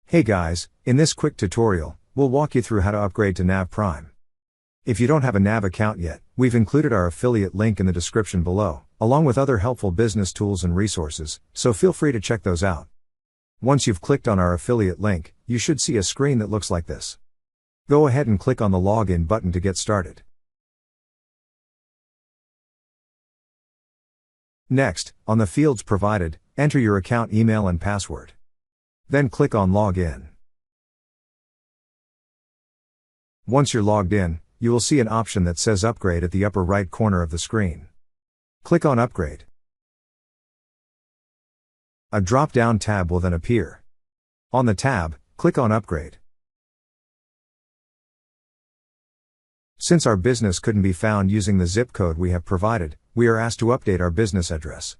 Hey guys, in this quick tutorial, we'll walk you through how to upgrade to Nav Prime. If you don't have a Nav account yet, we've included our affiliate link in the description below, along with other helpful business tools and resources, so feel free to check those out. Once you've clicked on our affiliate link, you should see a screen that looks like this. Go ahead and click on the login button to get started. Next, on the fields provided, enter your account email and password. Then click on Login. Once you're logged in, you will see an option that says Upgrade at the upper right corner of the screen. Click on Upgrade. A drop-down tab will then appear. On the tab, click on Upgrade. Since our business couldn't be found using the zip code we have provided, we are asked to update our business address.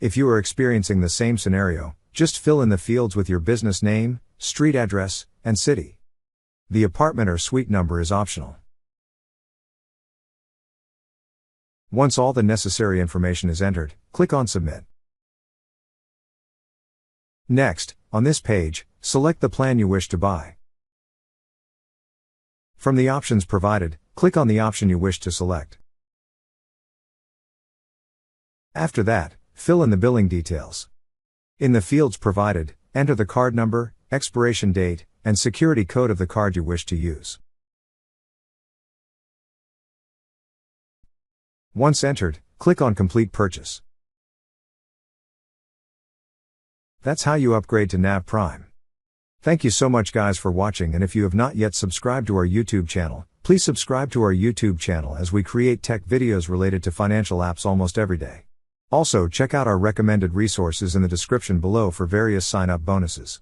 If you are experiencing the same scenario, just fill in the fields with your business name, street address, and city. The apartment or suite number is optional. Once all the necessary information is entered, click on Submit. Next, on this page, select the plan you wish to buy. From the options provided, click on the option you wish to select. After that, fill in the billing details. In the fields provided, enter the card number, expiration date, and security code of the card you wish to use. Once entered, click on Complete Purchase. That's how you upgrade to Nav Prime. Thank you so much guys for watching, and if you have not yet subscribed to our YouTube channel, please subscribe to our YouTube channel as we create tech videos related to financial apps almost every day. Also check out our recommended resources in the description below for various sign-up bonuses.